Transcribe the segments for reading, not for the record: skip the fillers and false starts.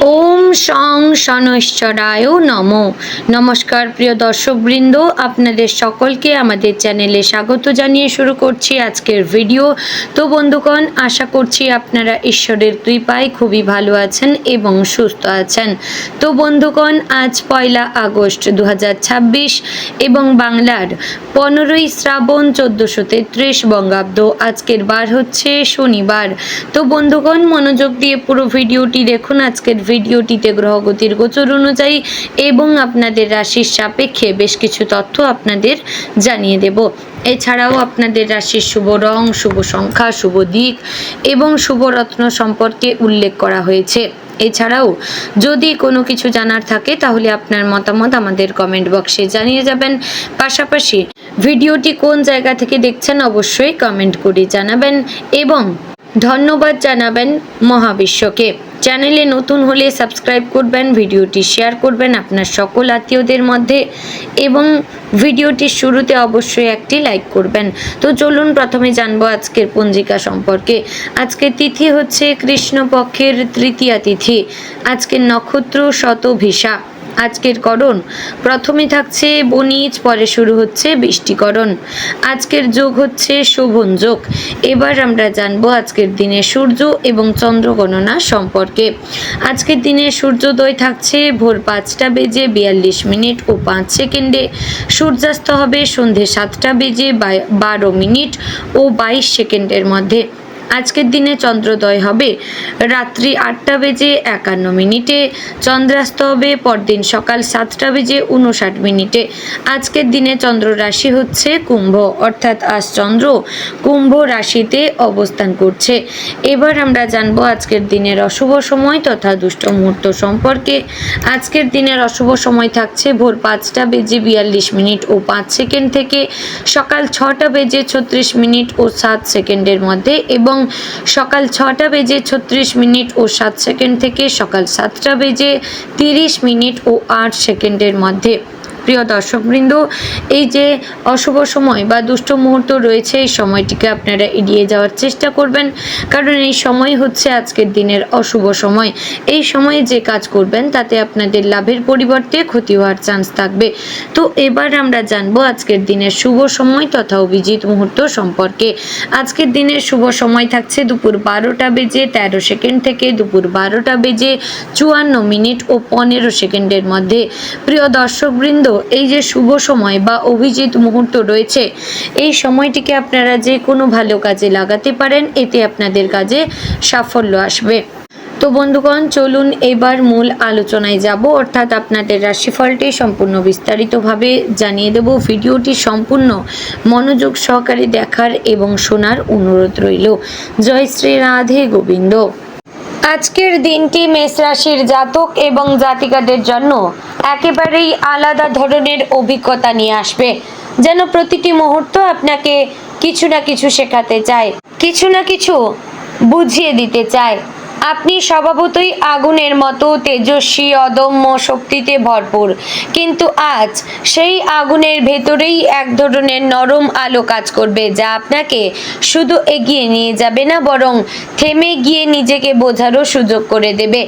ওম শং শনৈশ্চরায় নমো। নমস্কার প্রিয় দর্শকবৃন্দ, আপনাদের সকলকে আমাদের চ্যানেলে স্বাগত জানিয়ে শুরু করছি আজকের ভিডিও। তো বন্ধুগণ, আশা করছি আপনারা ঈশ্বরের কৃপায় খুবই ভালো আছেন এবং সুস্থ আছেন। তো বন্ধুগণ, আজ 1 আগস্ট 2026 এবং বাংলার 15ই শ্রাবণ 1433 বঙ্গাব্দ। আজকের বার হচ্ছে শনিবার। তো বন্ধুগণ, মনোযোগ দিয়ে পুরো ভিডিওটি দেখুন। আজকের ভিডিওটিতে গ্রহগতির গোচর অনুযায়ী এবং আপনাদের রাশির সাপেক্ষে বেশ কিছু তথ্য আপনাদের জানিয়ে দেব। এছাড়াও আপনাদের রাশির শুভ রং, শুভ সংখ্যা, শুভ দিক এবং শুভ রত্ন সম্পর্কে উল্লেখ করা হয়েছে। এছাড়াও যদি কোনো কিছু জানার থাকে তাহলে আপনার মতামত আমাদের কমেন্ট বক্সে জানিয়ে যাবেন। পাশাপাশি ভিডিওটি কোন জায়গা থেকে দেখছেন অবশ্যই কমেন্ট করে জানাবেন এবং ধন্যবাদ জানাবেন মহাবিশ্বকে। চ্যানেলে নতুন হলে সাবস্ক্রাইব করবেন, ভিডিওটি শেয়ার করবেন আপনার সকল আত্মীয়দের মধ্যে এবং ভিডিওটির শুরুতে অবশ্যই একটি লাইক করবেন। তো চলুন প্রথমে জানবো আজকের পঞ্জিকা সম্পর্কে। আজকের তিথি হচ্ছে কৃষ্ণপক্ষের তৃতীয়া তিথি। আজকের নক্ষত্র শতভিষা। আজকের করণ প্রথমে থাকছে বনিজ, পরে শুরু হচ্ছে বৃষ্টিকরণ। আজকের যোগ হচ্ছে শোভন যোগ। এবার আমরা জানবো আজকের দিনে সূর্য এবং চন্দ্র গণনা সম্পর্কে। আজকের দিনে সূর্যোদয় থাকছে ভোর 5টা বেজে 42 মিনিট ও 5 সেকেন্ডে। সূর্যাস্ত হবে সন্ধে 7টা বেজে 12 মিনিট ও 22 সেকেন্ডের মধ্যে। আজকের দিনে চন্দ্রোদয় হবে রাত্রি 8টা বেজে 51 মিনিটে। চন্দ্রাস্ত হবে পরদিন সকাল 7টা বেজে 59 মিনিটে। আজকের দিনে চন্দ্র রাশি হচ্ছে কুম্ভ, অর্থাৎ আজ চন্দ্র কুম্ভ রাশিতে অবস্থান করছে। এবার আমরা জানবো আজকের দিনের অশুভ সময় তথা দুষ্ট মুহূর্ত সম্পর্কে। আজকের দিনের অশুভ সময় থাকছে ভোর 5টা বেজে 42 মিনিট ও 5 সেকেন্ড থেকে সকাল 6টা বেজে 36 মিনিট ও 7 সেকেন্ডের মধ্যে এবং সকাল 6টা বেজে 36 মিনিট ও 7 সেকেন্ড থেকে সকাল 7টা বেজে 30 মিনিট ও 8 সেকেন্ডের মধ্যে। প্রিয় দর্শকবৃন্দ, এই যে অশুভ সময় বা দুষ্ট মুহূর্ত রয়েছে, এই সময়টিকে আপনারা এড়িয়ে যাওয়ার চেষ্টা করবেন, কারণ এই সময় হচ্ছে আজকের দিনের অশুভ সময়। এই সময়ে যে কাজ করবেন তাতে আপনাদের লাভের পরিবর্তে ক্ষতি হওয়ার চান্স থাকবে। তো এবার আমরা জানবো আজকের দিনের শুভ সময় তথা অভিজিৎ মুহূর্ত সম্পর্কে। আজকের দিনের শুভ সময় থাকছে দুপুর 12টা বেজে 13 থেকে দুপুর 12টা বেজে 54 মিনিট ও 15 সেকেন্ডের মধ্যে। প্রিয় দর্শকবৃন্দ, এই যে শুভ সময় বা অভিজিৎ মুহূর্ত রয়েছে, এই সময়টিকে আপনারা যে কোনো ভালো কাজে লাগাতে পারেন, এতে আপনাদের কাজে সাফল্য আসবে। তো বন্ধুগণ, চলুন এবার মূল আলোচনায় যাব, অর্থাৎ আপনাদের রাশিফলটি সম্পূর্ণ বিস্তারিতভাবে জানিয়ে দেব। ভিডিওটি সম্পূর্ণ মনোযোগ সহকারে দেখার এবং শোনার অনুরোধ রইল। জয় শ্রী রাধে গোবিন্দ। আজকের দিনটি মেষ রাশির জাতক এবং জাতিকাদের জন্য একেবারেই আলাদা ধরনের অভিজ্ঞতা নিয়ে আসবে। যেন প্রতিটি মুহূর্ত আপনাকে কিছু না কিছু শেখাতে চায়, কিছু না কিছু বুঝিয়ে দিতে চায়। আপনি স্বভাবতই আগুনের মতো তেজস্বী, অদম্য শক্তিতে ভরপুর, কিন্তু আজ সেই আগুনের ভেতরেই এক ধরনের নরম আলো কাজ করবে, যা আপনাকে শুধু এগিয়ে নিয়ে যাবে না, বরং থেমে গিয়ে নিজেকে বোঝারও সুযোগ করে দেবে।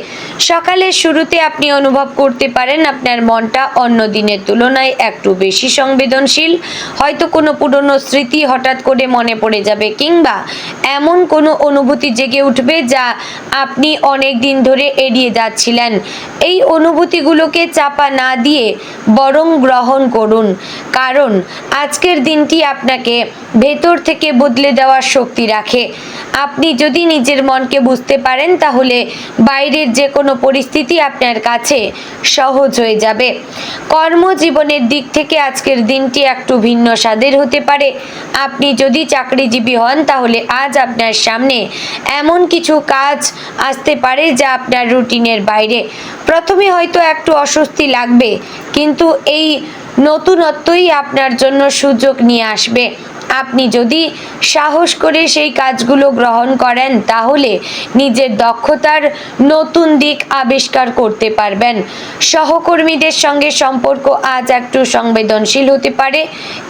সকালের শুরুতে আপনি অনুভব করতে পারেন আপনার মনটা অন্য দিনের তুলনায় একটু বেশি সংবেদনশীল। হয়তো কোনো পুরনো স্মৃতি হঠাৎ করে মনে পড়ে যাবে, কিংবা এমন কোনো অনুভূতি জেগে উঠবে যা আপনি অনেক দিন ধরে এড়িয়ে যাচ্ছিলেন। এই অনুভূতিগুলোকে চাপা না দিয়ে বরং গ্রহণ করুন, কারণ আজকের দিনটি আপনাকে ভেতর থেকে বদলে দেওয়ার শক্তি রাখে। আপনি যদি নিজের মনকে বুঝতে পারেন, তাহলে বাইরের যে কোনো পরিস্থিতি আপনার কাছে সহজ হয়ে যাবে। কর্মজীবনের দিক থেকে আজকের দিনটি একটু ভিন্ন স্বাদের হতে পারে। আপনি যদি চাকরিজীবী হন, তাহলে আজ আপনার সামনে এমন কিছু কাজ আসতে পারে যা আপনার রুটিনের বাইরে। প্রথমে হয়তো একটু অস্বস্তি লাগবে, কিন্তু এই নতুনত্বই আপনার জন্য সুযোগ নিয়ে আসবে। আপনি যদি সাহস করে সেই কাজগুলো গ্রহণ করেন তাহলে নিজের দক্ষতার নতুন দিক আবিষ্কার করতে পারবেন। সহকর্মীদের সঙ্গে সম্পর্ক আজ একটু সংবেদনশীল হতে পারে।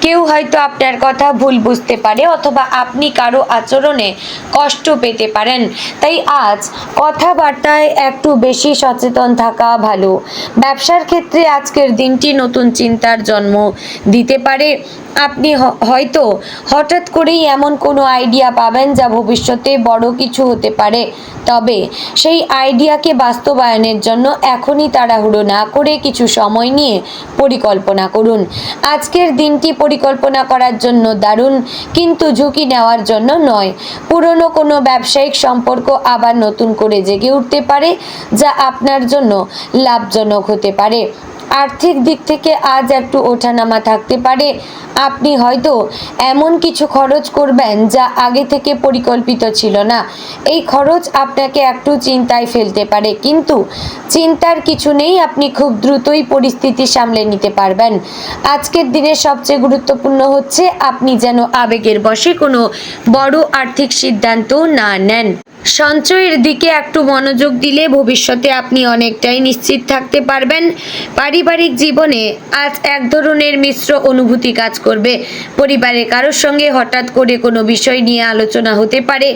কেউ হয়তো আপনার কথা ভুল বুঝতে পারে অথবা আপনি কারো আচরণে কষ্ট পেতে পারেন। তাই আজ কথাবার্তায় একটু বেশি সচেতন থাকা ভালো। ব্যবসার ক্ষেত্রে আজকের দিনটি নতুন চিন্তার জন্ম দিতে পারে। আপনি হয়তো হঠাৎ করেই এমন কোনো আইডিয়া পাবেন যা ভবিষ্যতে বড় কিছু হতে পারে। তবে সেই আইডিয়াকে বাস্তবায়নের জন্য এখনই তাড়াহুড়ো না করে কিছু সময় নিয়ে পরিকল্পনা করুন। আজকের দিনটি পরিকল্পনা করার জন্য দারুণ, কিন্তু ঝুঁকি নেওয়ার জন্য নয়। পুরনো কোনো ব্যবসায়িক সম্পর্ক আবার নতুন করে জেগে উঠতে পারে, যা আপনার জন্য লাভজনক হতে পারে। আর্থিক দিক থেকে আজ একটু ওঠানামা থাকতে পারে। আপনি হয়তো এমন কিছু খরচ করবেন যা আগে থেকে পরিকল্পিত ছিল না। এই খরচ আপনাকে একটু চিন্তায় ফেলতে পারে, কিন্তু চিন্তার কিছু নেই, আপনি খুব দ্রুতই পরিস্থিতি সামলে নিতে পারবেন। আজকের দিনের সবচেয়ে গুরুত্বপূর্ণ হচ্ছে আপনি যেন আবেগের বশে কোনো বড় আর্থিক সিদ্ধান্ত না নেন। সঞ্চয়ের দিকে একটু মনোযোগ দিলে ভবিষ্যতে আপনি অনেকটাই নিশ্চিত থাকতে পারবেন। পারিবারিক জীবনে আজ এক ধরনের মিশ্র অনুভূতি কাজ করবে। পরিবারের কারোর সঙ্গে হঠাৎ করে কোনো বিষয় নিয়ে আলোচনা হতে পারে,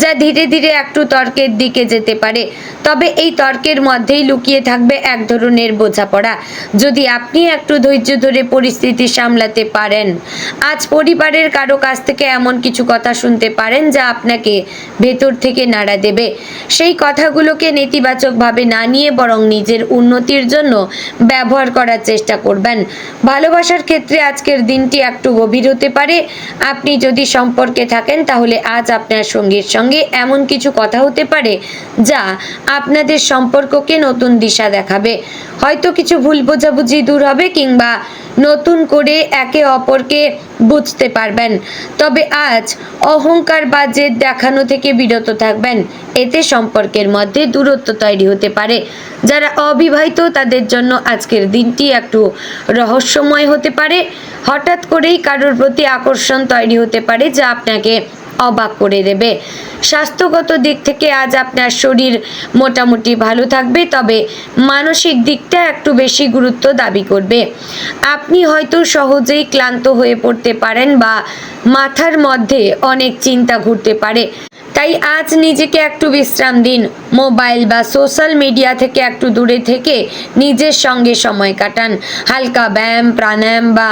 যা ধীরে ধীরে একটু তর্কের দিকে যেতে পারে। তবে এই তর্কের মধ্যেই লুকিয়ে থাকবে এক ধরনের বোঝাপড়া, যদি আপনি একটু ধৈর্য ধরে পরিস্থিতি সামলাতে পারেন। আজ পরিবারের কারো কাছ থেকে এমন কিছু কথা শুনতে পারেন যা আপনাকে ভেতর থেকে নাড়া দেবে। সেই কথাগুলোকে নেতিবাচকভাবে না নিয়ে বরং নিজের উন্নতির জন্য ব্যবহার করার চেষ্টা করবেন। ভালোবাসার ক্ষেত্রে আজকের দিনটি একটু গভীর হতে পারে। আপনি যদি সম্পর্কে থাকেন তাহলে আজ আপনার সঙ্গীর সঙ্গে এমন কিছু কথা হতে পারে যা আপনাদের সম্পর্ককে নতুন দিশা দেখাবে। হয়তো কিছু ভুল বোঝাবুঝি দূর হবে কিংবা নতুন করে একে অপরকে বুঝতে পারবেন। তবে আজ অহংকার বা জেদ দেখানো থেকে বিরত থাকবেন, এতে সম্পর্কের মধ্যে দূরত্ব তৈরি হতে পারে। যারা অবিবাহিত তাদের জন্য আজকের দিনটি একটু রহস্যময় হতে পারে। হঠাৎ করেই কারোর প্রতি আকর্ষণ তৈরি হতে পারে যা আপনাকে অবাক করে দেবে। স্বাস্থ্যগত দিক থেকে আজ আপনার শরীর মোটামুটি ভালো থাকবে, তবে মানসিক দিকটা একটু বেশি গুরুত্ব দাবি করবে। আপনি হয়তো সহজেই ক্লান্ত হয়ে পড়তে পারেন বা মাথার মধ্যে অনেক চিন্তা ঘুরতে পারে। তাই আজ নিজেকে একটু বিশ্রাম দিন। মোবাইল বা সোশ্যাল মিডিয়া থেকে একটু দূরে থেকে নিজের সঙ্গে সময় কাটান। হালকা ব্যায়াম, প্রাণায়াম বা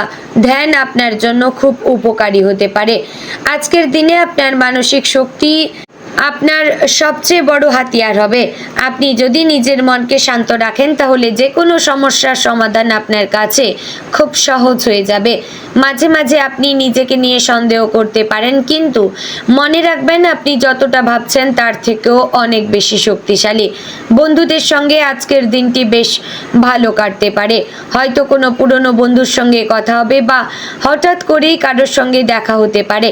ধ্যান আপনার জন্য খুব উপকারী হতে পারে। আজকের দিনে আপনার মানসিক শক্তি আপনার সবচেয়ে বড় হাতিয়ার হবে। আপনি যদি নিজের মনকে শান্ত রাখেন তাহলে যে কোনো সমস্যার সমাধান আপনার কাছে খুব সহজ হয়ে যাবে। মাঝে মাঝে আপনি নিজেকে নিয়ে সন্দেহ করতে পারেন, কিন্তু মনে রাখবেন আপনি যতটা ভাবছেন তার থেকেও অনেক বেশি শক্তিশালী। বন্ধুদের সঙ্গে আজকের দিনটি বেশ ভালো কাটতে পারে। হয়তো কোনো পুরনো বন্ধুর সঙ্গে কথা হবে বা হঠাৎ করেই কারোর সঙ্গে দেখা হতে পারে।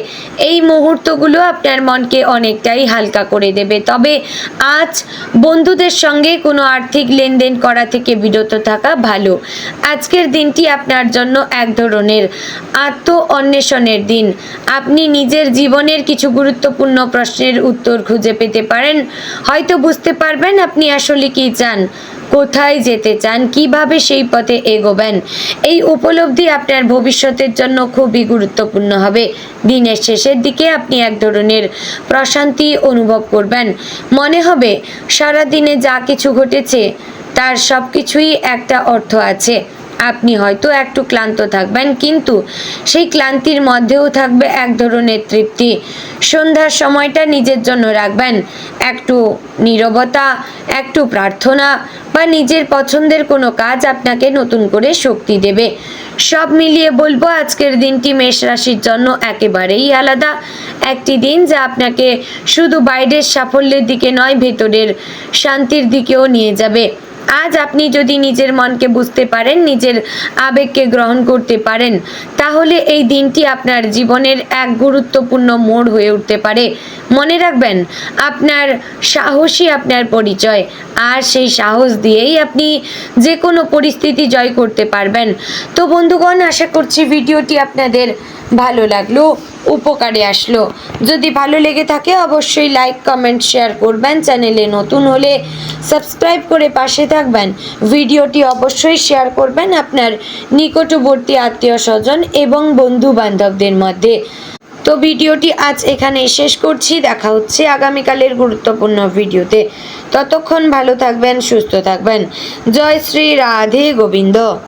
এই মুহূর্তগুলো আপনার মনকে অনেকটাই হালকা করে দেবে। তবে আজ বন্ধুদের সঙ্গে কোনো আর্থিক লেনদেন করা থেকে বিরত থাকা ভালো। আজকের দিনটি আপনার জন্য এক ধরনের আত্ম অন্বেষণের দিন। আপনি নিজের জীবনের কিছু গুরুত্বপূর্ণ প্রশ্নের উত্তর খুঁজে পেতে পারেন। হয়তো বুঝতে পারবেন আপনি আসলে কি চান, কোথায় যেতে চান, কিভাবে সেই পথে এগোবেন। এই উপলব্ধি আপনার ভবিষ্যতের জন্য খুবই গুরুত্বপূর্ণ হবে। দিনের শেষের দিকে আপনি এক ধরনের প্রশান্তি অনুভব করবেন। মনে হবে সারাদিনে যা কিছু ঘটেছে তার সব কিছুই একটা অর্থ আছে। আপনি হয়তো একটু ক্লান্ত থাকবেন, কিন্তু সেই ক্লান্তির মধ্যেও থাকবে এক ধরনের তৃপ্তি। সন্ধ্যার সময়টা নিজের জন্য রাখবেন। একটু নীরবতা, একটু প্রার্থনা বা নিজের পছন্দের কোনো কাজ আপনাকে নতুন করে শক্তি দেবে। সব মিলিয়ে বলবো আজকের দিনটি মেষ রাশির জন্য একেবারেই আলাদা একটি দিন, যা আপনাকে শুধু বাইরের সাফল্যের দিকে নয়, ভেতরের শান্তির দিকেও নিয়ে যাবে। আজ আপনি যদি নিজের মনকে বুঝতে পারেন, নিজের আবেগকে গ্রহণ করতে পারেন, তাহলে এই দিনটি আপনার জীবনের এক গুরুত্বপূর্ণ মোড় হয়ে উঠতে পারে। মনে রাখবেন আপনার সাহসী আপনার পরিচয়, আর সেই সাহস দিয়েই আপনি যে কোনো পরিস্থিতি জয় করতে পারবেন। তো বন্ধুগণ, আশা করছি ভিডিওটি আপনাদের ভালো লাগলো, উপকারে আসলো। যদি ভালো লেগে থাকে অবশ্যই লাইক কমেন্ট শেয়ার করবেন, চ্যানেলে নতুন হলে সাবস্ক্রাইব করে পাশে থাকবেন। ভিডিওটি অবশ্যই শেয়ার করবেন আপনার নিকটবর্তী আত্মীয় স্বজন এবং বন্ধু বান্ধবদের মধ্যে। তো ভিডিওটি আজ এখানে শেষ করছি, দেখা হচ্ছে আগামীকালের গুরুত্বপূর্ণ ভিডিওতে। ততক্ষণ ভালো থাকবেন, সুস্থ থাকবেন। জয় শ্রী রাধে গোবিন্দ।